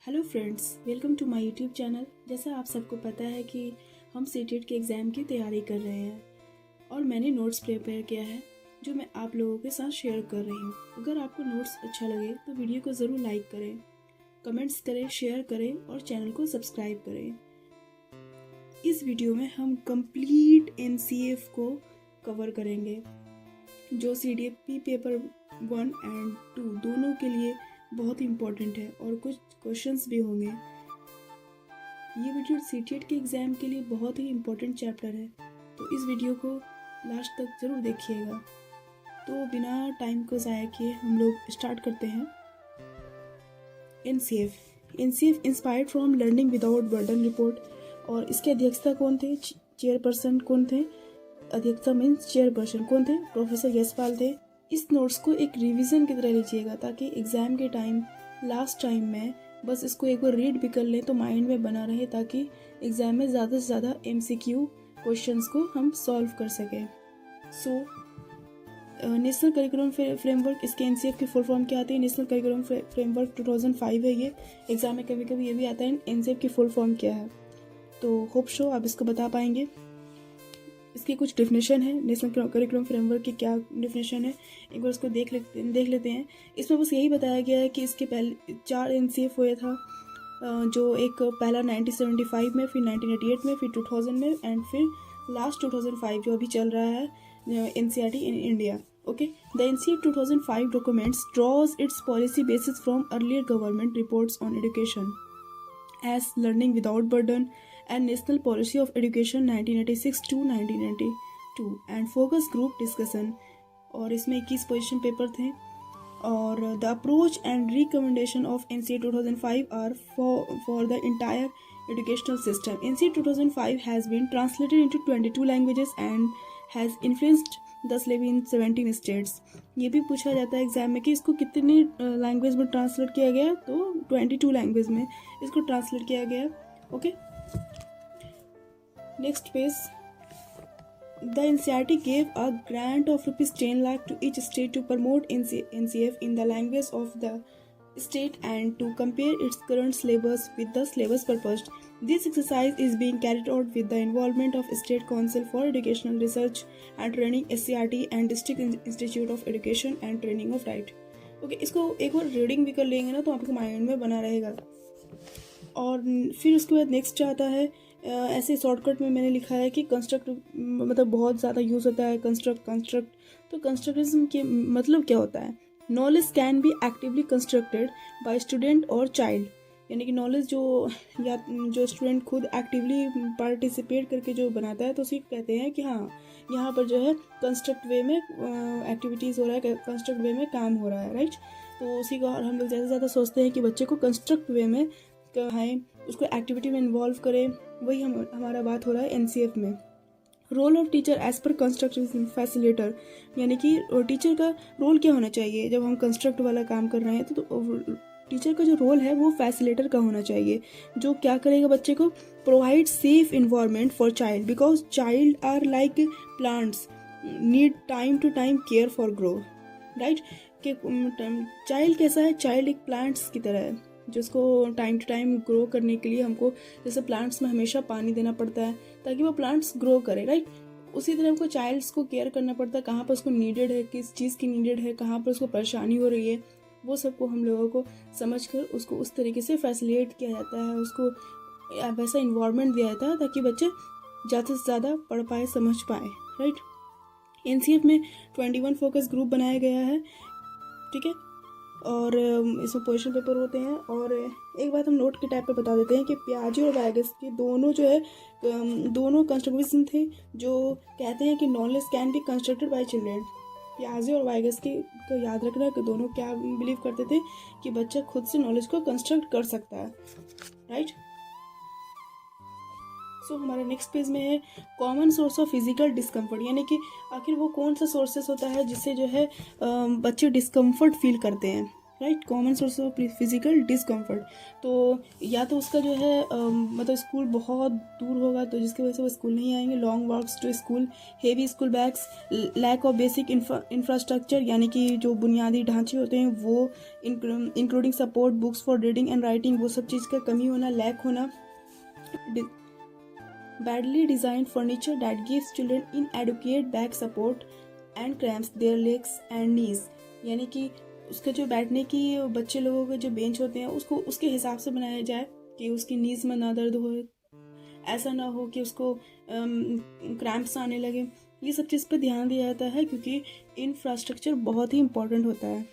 Hello friends, welcome to my YouTube channel. जैसा आप सबको पता है कि हम सीटेट के एग्ज़ाम की तैयारी कर रहे हैं और मैंने नोट्स प्रिपेयर किया है जो मैं आप लोगों के साथ शेयर कर रही हूँ। अगर आपको नोट्स अच्छा लगे तो वीडियो को ज़रूर लाइक करें, कमेंट्स करें, शेयर करें और चैनल को सब्सक्राइब करें। इस वीडियो में हम कंप्लीट NCF को कवर करेंगे जो CDFP पेपर 1 और 2 दोनों के लिए बहुत इम्पोर्टेंट है और कुछ क्वेश्चंस भी होंगे। ये वीडियो सीटेट के एग्ज़ाम के लिए बहुत ही इम्पोर्टेंट चैप्टर है, तो इस वीडियो को लास्ट तक ज़रूर देखिएगा। तो बिना टाइम को ज़ाया किए हम लोग स्टार्ट करते हैं। NCF inspired from learning without burden report, और इसके अध्यक्षता कौन थे? चेयरपर्सन कौन थे? अध्यक्षता मीन्स चेयरपर्सन कौन थे? प्रोफेसर यशपाल थे। इस नोट्स को एक रिवीजन की तरह लीजिएगा ताकि एग्ज़ाम के टाइम लास्ट टाइम में बस इसको एक बार रीड भी कर लें तो माइंड में बना रहे, ताकि एग्ज़ाम में ज़्यादा से ज़्यादा MCQ क्वेश्चंस को हम सॉल्व कर सकें। नेशनल करिकुलम फ्रेमवर्क, इसके NCF की फुल फॉर्म क्या आती है? नेशनल करिकुलम फ्रेमवर्क 2005 है। ये एग्ज़ाम में कभी कभी ये भी आता है NCF की फुल फॉर्म क्या है, तो होप शो आप इसको बता पाएंगे। इसकी कुछ डेफिनेशन है, नेशनल करिकुलम फ्रेमवर्क की क्या डेफिनेशन है, एक बार उसको देख लेते हैं। इसमें बस यही बताया गया है कि इसके पहले 4 NCF हुए था, जो एक पहला 1975 में, फिर 1988 में, फिर 2000 में एंड फिर लास्ट 2005 जो अभी चल रहा है NCERT in India. Okay, the NCERT 2005 documents draws its policy basis from earlier government reports on education as learning without burden and national policy of education 1986 to 1992 and focus group discussion, और इसमें 21 position paper थे। और the approach and recommendation of NCERT 2005 are for the entire educational system. NCERT 2005 has been translated into 22 languages and has influenced the syllabus in 17 states. ये भी पूछा जाता है exam में कि इसको कितनी लैंग्वेज में ट्रांसलेट किया गया, तो 22 लैंग्वेज में इसको ट्रांसलेट किया गया। Okay, next page. The NCERT gave a grant of ₹10 lakh to each state to promote NCF in the language of the state and to compare its current syllabus with the syllabus proposed. This exercise is being carried out with the involvement of State Council for Educational Research and Training SCRT and District Institute of Education and Training of Right. Okay, इसको एक बार reading भी कर लेंगे ना तो आपके mind में बना रहेगा। और फिर उसके बाद नेक्स्ट आता है, ऐसे शॉर्टकट में मैंने लिखा है कि कंस्ट्रक्ट मतलब बहुत ज़्यादा यूज़ होता है कंस्ट्रक्ट। तो कंस्ट्रक्टिज्म के मतलब क्या होता है? Knowledge can B actively constructed by student और चाइल्ड, यानी कि नॉलेज जो स्टूडेंट खुद एक्टिवली पार्टिसिपेट करके जो बनाता है तो उसी कहते हैं कि हाँ, यहाँ पर जो है कंस्ट्रक्ट वे में एक्टिविटीज़ हो रहा है, कंस्ट्रक्ट वे में काम हो रहा है, राइट। तो उसी का हम लोग ज़्यादा से ज़्यादा सोचते हैं कि बच्चे को कंस्ट्रक्ट वे में कहें, उसको एक्टिविटी में इन्वॉल्व करें, वही हमारा बात हो रहा है NCF में। रोल ऑफ टीचर एज पर कंस्ट्रक्टिव फैसिलिटेटर, यानी कि टीचर का रोल क्या होना चाहिए जब हम कंस्ट्रक्ट वाला काम कर रहे हैं, तो टीचर का जो रोल है वो फैसिलिटेटर का होना चाहिए, जो क्या करेगा? बच्चे को provide safe environment for child, because child are like plants, need time to time care for grow, right. कि चाइल्ड कैसा है? चाइल्ड एक प्लांट्स की तरह है जिसको टाइम टू टाइम ग्रो करने के लिए हमको, जैसे प्लांट्स में हमेशा पानी देना पड़ता है ताकि वो प्लांट्स ग्रो करे, राइट। उसी तरह हमको चाइल्ड्स को केयर करना पड़ता है, कहाँ पर उसको नीडेड है, किस चीज़ की नीडेड है, कहाँ पर उसको परेशानी हो रही है, वो सबको हम लोगों को समझकर उसको उस तरीके से फैसिलिटेट किया जाता है, उसको वैसा इन्वायरमेंट दिया जाता है ताकि बच्चे ज़्यादा से ज़्यादा पढ़ पाए, समझ पाए, राइट। NCF में 21 फोकस ग्रुप बनाया गया है, ठीक है, और इसमें पोजीशन पेपर होते हैं। और एक बात हम नोट के टाइप पे बता देते हैं कि पियाजे और वाइगस के दोनों जो है दोनों कंस्ट्रक्टिविज्म थे जो कहते हैं कि knowledge can be constructed by children. पियाजे और वाइगस के तो याद रखना कि दोनों क्या बिलीव करते थे कि बच्चा खुद से नॉलेज को कंस्ट्रक्ट कर सकता है, राइट। सो हमारे नेक्स्ट पेज में है common source of physical discomfort, यानी कि आखिर वो कौन सा सोर्सेस होता है जिससे जो है बच्चे डिस्कम्फर्ट फील करते हैं। Right, common source of physical discomfort. तो या तो उसका जो है मतलब स्कूल बहुत दूर होगा तो जिसकी वजह से वो स्कूल नहीं आएंगे, long walks to school, heavy school bags, lack of basic infrastructure यानी कि जो बुनियादी ढांचे होते हैं वो, including support books for reading and writing, वो सब चीज़ का कमी होना, लैक होना, badly designed furniture that gives children inadequate back support and cramps their legs and knees, यानी कि उसके जो बैठने की बच्चे लोगों के जो बेंच होते हैं उसको उसके हिसाब से बनाया जाए कि उसकी नीज में ना दर्द हो, ऐसा ना हो कि उसको क्रैम्प्स आने लगे। ये सब चीज़ पर ध्यान दिया जाता है क्योंकि इंफ्रास्ट्रक्चर बहुत ही इंपॉर्टेंट होता है।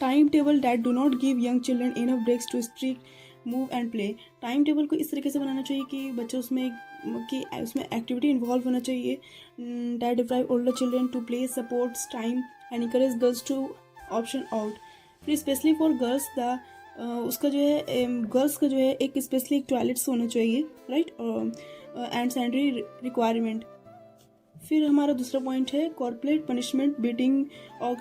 Time table that do not give young children enough breaks to stretch move and play. Time table को इस तरीके से बनाना चाहिए कि बच्चे उसमें एक्टिविटी इन्वॉल्व होना चाहिए। That deprive older children to play, sports time and encourage girls to option out. फिर स्पेशली फॉर गर्ल्स उसका जो है गर्ल्स का जो है एक स्पेशली एक टॉयलेट्स होना चाहिए, राइट, एंड सैनिटरी रिक्वायरमेंट। फिर हमारा दूसरा पॉइंट है कॉर्पोरेट पनिशमेंट, बीटिंग और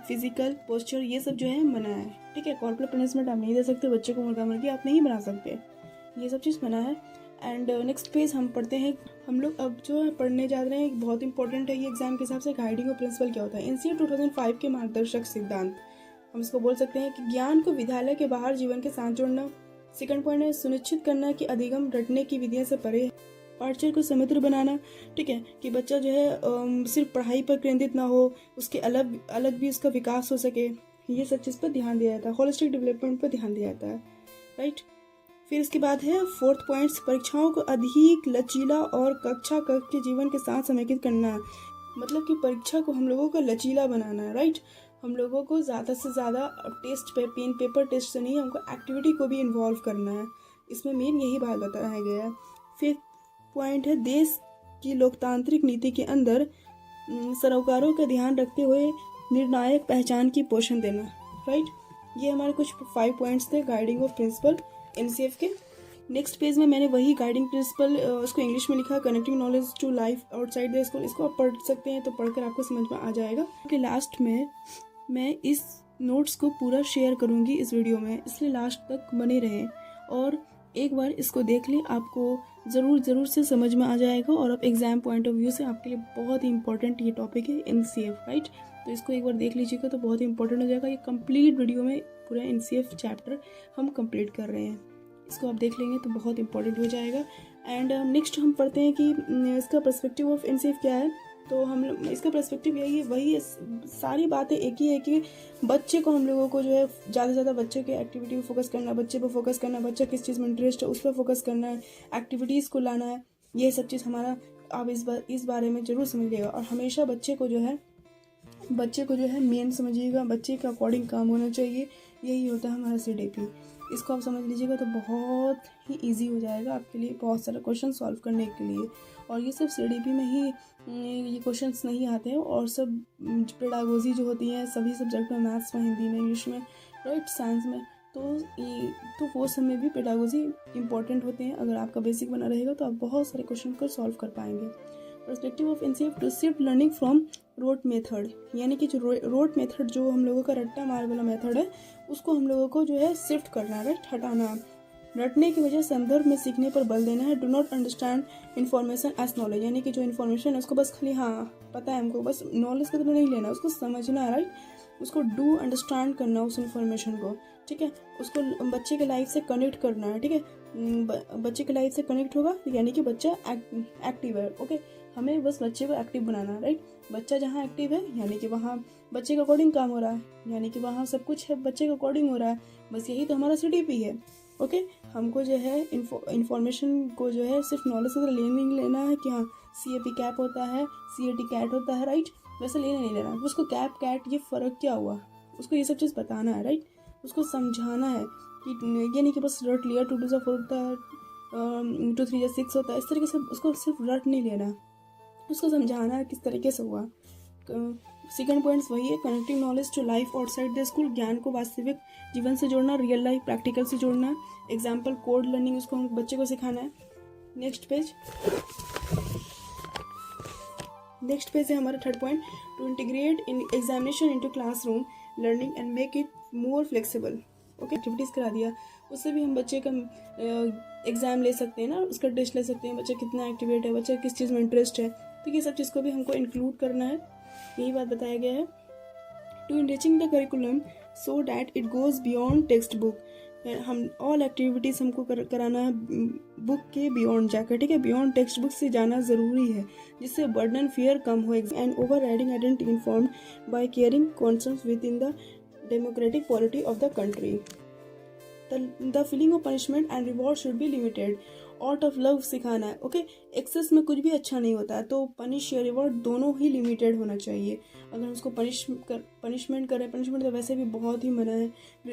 फिजिकल पोस्चर, ये सब जो है मना है। ठीक है, कॉर्पोरेट पनिशमेंट आप नहीं दे सकते, बच्चे को मुर्गा मुर्गी आप नहीं बना सकते, ये सब चीज़ मना है। एंड नेक्स्ट पेज हम पढ़ते हैं। हम लोग अब जो है पढ़ने जा रहे हैं, बहुत इंपॉर्टेंट है ये एग्जाम के हिसाब से, गाइडिंग और प्रिंसिपल क्या होता है। एनसीईआरटी 2005 के मार्गदर्शक सिद्धांत, हम इसको बोल सकते हैं कि ज्ञान को विद्यालय के बाहर जीवन के साथ जोड़ना। सेकंड पॉइंट है सुनिश्चित करना कि अधिगम रटने की विधियों से परे, पाठ्यक्रम को समृद्ध बनाना। ठीक है, कि बच्चा जो है सिर्फ पढ़ाई पर केंद्रित ना हो, उसके अलग अलग भी उसका विकास हो सके, ये सब चीज़ पर ध्यान दिया जाता है। होलिस्टिक डेवलपमेंट पर ध्यान दिया जाता है, राइट। फिर इसके बाद है फोर्थ पॉइंट्स, परीक्षाओं को अधिक लचीला और कक्षा कक्ष के जीवन के साथ समेकित करना, मतलब कि परीक्षा को हम लोगों को लचीला बनाना है, राइट। हम लोगों को ज़्यादा से ज़्यादा टेस्ट पे पेन पेपर टेस्ट से नहीं, हमको एक्टिविटी को भी इन्वॉल्व करना है, इसमें मेन यही बात बताया गया है। फिर पॉइंट है देश की लोकतांत्रिक नीति के अंदर सरोकारों का ध्यान रखते हुए निर्णायक पहचान की पोषण देना, राइट। ये हमारे कुछ 5 पॉइंट्स थे गाइडिंग ऑफ प्रिंसिपल एनसीएफ के। नेक्स्ट पेज में मैंने वही गाइडिंग प्रिंसिपल उसको इंग्लिश में लिखा, connecting knowledge to life outside the school. इसको आप पढ़ सकते हैं, तो पढ़कर आपको समझ में आ जाएगा। कि लास्ट में मैं इस नोट्स को पूरा शेयर करूँगी इस वीडियो में, इसलिए लास्ट तक बने रहें और एक बार इसको देख लें, आपको ज़रूर से समझ में आ जाएगा और आप एग्ज़ाम पॉइंट ऑफ व्यू से आपके लिए बहुत ही इंपॉर्टेंट ये टॉपिक है एनसीएफ, राइट। तो इसको एक बार देख लीजिएगा तो बहुत ही इंपॉर्टेंट हो जाएगा। ये कंप्लीट वीडियो में पूरा एनसीएफ चैप्टर हम कंप्लीट कर रहे हैं, इसको आप देख लेंगे तो बहुत इंपॉर्टेंट हो जाएगा। एंड नेक्स्ट हम पढ़ते हैं कि इसका पर्सपेक्टिव ऑफ एनसीएफ क्या है। तो हम इसका पर्सपेक्टिव यही है, वही है, सारी बातें एक ही है कि बच्चे को हम लोगों को जो है ज़्यादा से ज़्यादा बच्चे के एक्टिविटी पे फोकस करना है, बच्चे पे फोकस करना है, बच्चा किस चीज़ में इंटरेस्ट है उस पर फोकस करना है, एक्टिविटीज़ को लाना है, ये सब चीज़ हमारा आप इस बारे में ज़रूर समझिएगा। और हमेशा बच्चे को जो है मेन समझिएगा, बच्चे के अकॉर्डिंग काम होना चाहिए, यही होता है हमारा सीडीपी। इसको आप समझ लीजिएगा तो बहुत ही इजी हो जाएगा आपके लिए बहुत सारे क्वेश्चन सॉल्व करने के लिए। और ये सिर्फ सीडीपी में ही ये क्वेश्चंस नहीं आते हैं, और सब पेडागोजी जो होती है सभी सब्जेक्ट में, मैथ्स में, हिंदी में, इंग्लिश में, राइट, साइंस में, तो वो सब में भी पेडागोजी इंपॉर्टेंट होते हैं। अगर आपका बेसिक बना रहेगा तो आप बहुत सारे क्वेश्चन को सॉल्व कर पाएंगे। Perspective of NCF to shift learning from rote method, यानी कि जो रोट मेथड जो हम लोगों का रट्टा मार वाला मेथड है उसको हम लोगों को जो है शिफ्ट करना है, राइट, हटाना। रटने की वजह संदर्भ में सीखने पर बल देना है। Do not understand information as knowledge, यानी कि जो इन्फॉर्मेशन है उसको बस खाली हाँ पता है हमको, बस नॉलेज की तरह नहीं लेना, उसको समझना है, राइट, उसको डू अंडरस्टैंड करना उस इन्फॉर्मेशन को, ठीक है, उसको बच्चे के लाइफ से कनेक्ट करना है, ठीक है। बच्चे के लाइफ से कनेक्ट होगा यानी कि बच्चा एक्टिव है, ओके, हमें बस बच्चे को एक्टिव बनाना है, राइट। बच्चा जहाँ एक्टिव है यानी कि वहाँ बच्चे के अकॉर्डिंग काम हो रहा है, यानी कि वहाँ सब कुछ है बच्चे के अकॉर्डिंग हो रहा है, बस यही तो हमारा सीडीपी है, ओके। हमको जो है इन्फॉर्मेशन को जो है सिर्फ नॉलेज की तरह लेना है कि हाँ CAP कैप होता है, CAT कैट होता है, राइट, वैसे लेने नहीं लेना है। उसको कैप कैट ये फ़र्क क्या हुआ, उसको ये सब चीज़ बताना है, राइट, उसको समझाना है कि ये नहीं कि बस रट लिया 2 2 4 होता है, 2 3 6 होता है, इस तरीके से उसको सिर्फ रट नहीं लेना, उसको समझाना है किस तरीके से हुआ। सेकंड पॉइंट्स वही है, connecting knowledge to life outside the school, ज्ञान को वास्तविक जीवन से जोड़ना, रियल लाइफ प्रैक्टिकल से जोड़ना, एग्जाम्पल कोड लर्निंग उसको हम बच्चे को सिखाना है। नेक्स्ट पेज है हमारा third point, to integrate in examination into classroom learning and make it more flexible. Okay, activities करा दिया, उससे भी हम बच्चे का एग्ज़ाम ले सकते हैं ना, उसका टेस्ट ले सकते हैं, बच्चा कितना एक्टिवेट है, बच्चा किस चीज़ में इंटरेस्ट है। तो ये सब चीज़ को भी हमको इंक्लूड करना है, यही बात बताया गया है। To enriching the curriculum so that it goes beyond textbook. हम ऑल एक्टिविटीज़ हमको कराना है बुक के बियॉन्ड जाकर, ठीक है, बियॉन्ड टेक्स्ट बुक से जाना ज़रूरी है, जिससे बर्डन फियर कम हो and overriding identity informed by caring concerns within the democratic polity of the country. The feeling of punishment and reward should be limited. Out of love सिखाना है, okay. Access में कुछ भी अच्छा नहीं होता है, तो पनिश या रिवॉर्ड दोनों ही लिमिटेड होना चाहिए। अगर हम उसको पनिशमेंट करें, पनिशमेंट तो वैसे भी बहुत ही मना है,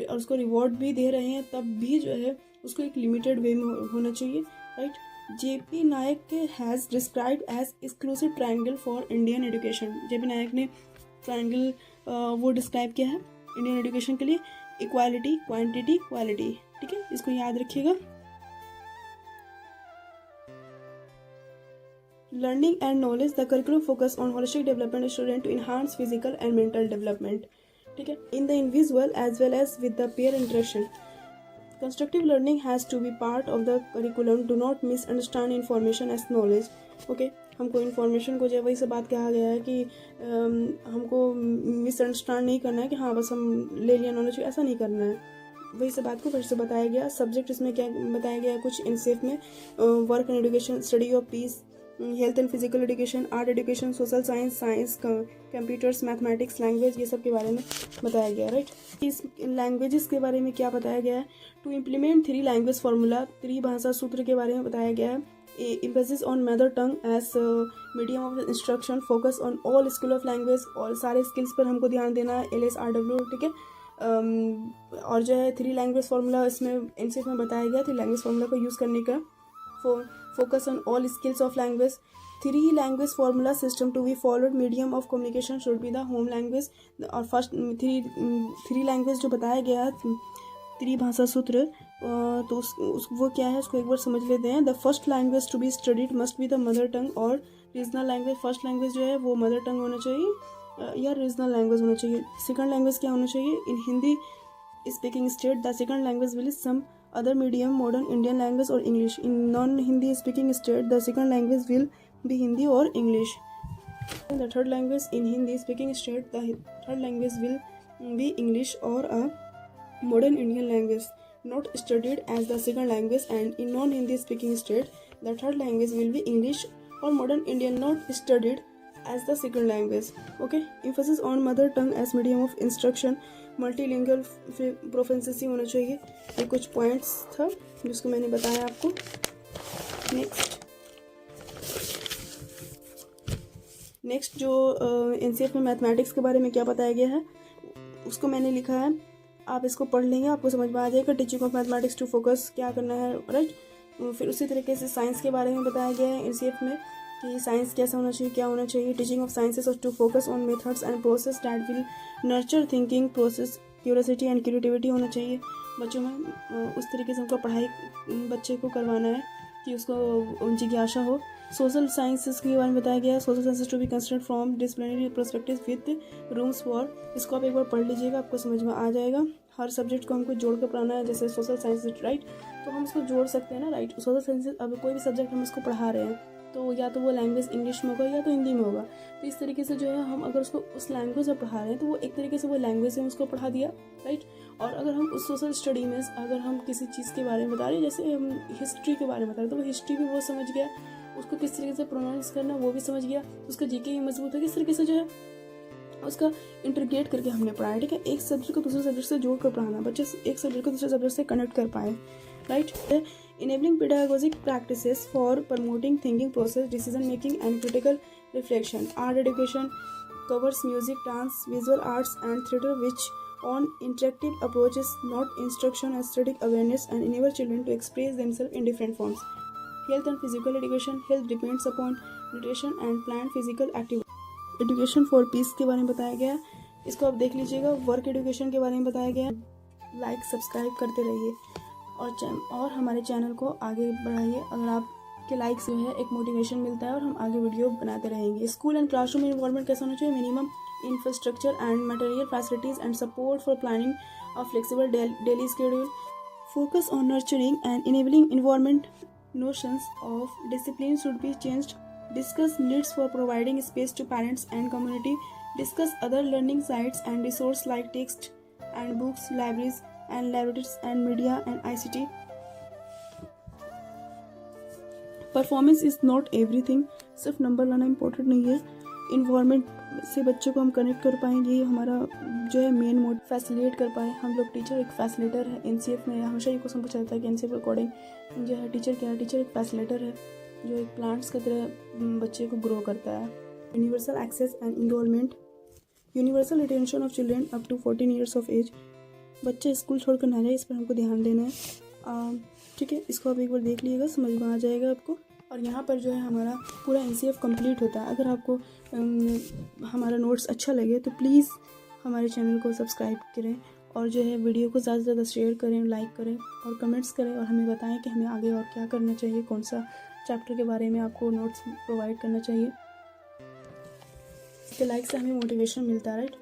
और उसको रिवॉर्ड भी दे रहे हैं, तब भी जो है उसको एक लिमिटेड वे में होना चाहिए, right. JP Naik has described as exclusive triangle for Indian education. JP Naik ने ट्रायंगल वो डिस्क्राइब किया है इंडियन एजुकेशन के लिए, इक्वालिटी, क्वांटिटी, क्वालिटी, ठीक है, इसको याद रखिएगा। Learning and knowledge, the curriculum focus on holistic development of student to enhance physical and mental development, ठीक है, in the individual as well as with the peer interaction. Constructive learning has to be part of the curriculum. Do not misunderstand information as knowledge. Okay, हमको information को जो वही से बात कहा गया है कि हमको मिसअंडरस्टैंड नहीं करना है कि हाँ बस हम ले लिया नॉलेज, ऐसा नहीं करना है। वही से बात को फिर से बताया गया। सब्जेक्ट इसमें क्या बताया गया है कुछ एनसीएफ में, work and education, study of peace, health and physical education, art education, social science, computers, mathematics, language, ये सब के बारे में बताया गया, राइट। इस लैंग्वेजेस के बारे में क्या बताया गया है, टू इम्प्लीमेंट 3 लैंग्वेज फार्मूला, त्रिभाषा सूत्र के बारे में बताया गया है। Emphasis on mother tongue as medium of instruction, focus on all skill of language, और सारे स्किल्स पर हमको ध्यान देना है, LSRW, ठीक है। और जो है 3 लैंग्वेज फार्मूला इसमें एनसीएफ में बताया गया, 3 लैंग्वेज फार्मूला को यूज़ करने का। Focus on all skills of language. 3 language formula system to be followed. Medium of communication should be the home language. और फर्स्ट 3 लैंग्वेज जो बताया गया है, त्रिभाषा सूत्र, तो वो क्या है उसको एक बार समझ लेते हैं। The first language to be studied must be the mother tongue और रीजनल लैंग्वेज। फर्स्ट लैंग्वेज जो है वो मदर टंग होना चाहिए या रीजनल लैंग्वेज होना चाहिए। सेकंड लैंग्वेज क्या होना चाहिए, in Hindi speaking state the second language will some other medium, modern Indian language or English. In non-Hindi speaking state, the second language will be Hindi or English. The third language in Hindi speaking state, the third language will be English or a modern Indian language, not studied as the second language. And in non-Hindi speaking state, the third language will be English or modern Indian, not studied as the second language. Okay, emphasis on mother tongue as medium of instruction. Multilingual proficiency होना चाहिए। ये कुछ points था जिसको मैंने बताया आपको। Next जो एनसीएफ में मैथमेटिक्स के बारे में क्या बताया गया है उसको मैंने लिखा है, आप इसको पढ़ लेंगे, आपको समझ में आ जाएगा। Teaching of mathematics to focus क्या करना है, राइट। फिर उसी तरीके से साइंस के बारे में बताया गया है एनसीएफ में कि साइंस कैसा होना चाहिए, क्या होना चाहिए। Teaching of sciences to focus on methods and process that will nurture thinking process, curiosity and creativity होना चाहिए बच्चों में। उस तरीके से उनको पढ़ाई बच्चे को करवाना है कि उसको जिज्ञासा हो। सोशल साइंसेस के बारे में बताया गया है। Social sciences to be considered from disciplinary perspective with rooms for, इसको आप एक बार पढ़ लीजिएगा, आपको समझ में आ जाएगा। हर सब्जेक्ट को हमको जोड़ कर पढ़ाना है, जैसे सोशल साइंसेस, राइट, तो हम उसको जोड़ सकते हैं ना, राइट। सोशल साइंसेस अब कोई भी सब्जेक्ट हम इसको पढ़ा रहे हैं तो या तो वो लैंग्वेज इंग्लिश में होगा या तो हिंदी में होगा, तो इस तरीके से जो है हम अगर उसको उस लैंग्वेज में पढ़ा रहे हैं तो वो एक तरीके से वो लैंग्वेज से हम उसको पढ़ा दिया, राइट। और अगर हम उस सोशल स्टडी में अगर हम किसी चीज़ के बारे में बता रहे हैं, जैसे हम हिस्ट्री के बारे में बता रहे हैं, तो वो हिस्ट्री भी वो समझ गया, उसको किस तरीके से प्रोनाउंस करना वो भी समझ गया, उसका जीके भी मजबूत है, किस तरीके से जो है उसका इंटरग्रेट करके हमने पढ़ाया, ठीक है। एक सब्जेक्ट को दूसरे सब्जेक्ट से जोड़ कर पढ़ाना, बच्चे एक सब्जेक्ट को दूसरे सब्जेक्ट से कनेक्ट कर पाए, right. Enabling pedagogic practices for promoting thinking process, decision making and critical reflection. Art education covers music, dance, visual arts and theatre which on interactive approaches, not instruction, aesthetic awareness and enable children to express themselves in different forms. Health and physical education. Health depends upon nutrition and planned physical activity. Education for peace के बारे में बताया गया, इसको आप देख लीजिएगा। Work education के बारे में बताया गया। लाइक सब्सक्राइब करते रहिए और हमारे चैनल को आगे बढ़ाइए। अगर आपके लाइक से है एक मोटिवेशन मिलता है और हम आगे वीडियो बनाते रहेंगे। स्कूल एंड क्लासरूम इन्वॉल्वमेंट कैसा होना चाहिए, minimum infrastructure and material facilities and support for planning a flexible daily schedule, focus on nurturing and enabling environment. Notions of discipline should be changed. Discuss needs for providing space to parents and community. Discuss other learning sites and resources like text and books, libraries and laboratories and media and ICT. Performance is not everything, सिर्फ number लाना important नहीं है। Environment से बच्चों को हम connect कर पाएंगे, ये हमारा जो है मेन मोड, फैसिलिटेट कर पाए हम लोग। टीचर एक फैसिलिटेटर है। एनसीएफ में हमेशा ये क्वेश्चन पूछा जाता है कि एनसीएफ अकॉर्डिंग जो है टीचर क्या है। टीचर एक फैसिलिटेटर है जो एक प्लांट्स की तरह बच्चे को ग्रो करता है। Universal access and enrolment, universal retention of children up to 14 years of age. बच्चे स्कूल छोड़कर ना जाए, इस पर हमको ध्यान देना है। ठीक है, इसको आप एक बार देख लीजिएगा, समझ में आ जाएगा आपको। और यहाँ पर जो है हमारा पूरा एनसीएफ कंप्लीट होता है। अगर आपको हमारा नोट्स अच्छा लगे तो प्लीज़ हमारे चैनल को सब्सक्राइब करें और जो है वीडियो को ज़्यादा से ज़्यादा शेयर करें, लाइक करें और कमेंट्स करें और हमें बताएं कि हमें आगे और क्या करना चाहिए, कौन सा चैप्टर के बारे में आपको नोट्स प्रोवाइड करना चाहिए। इसके लाइक से हमें मोटिवेशन मिलता है, राइट।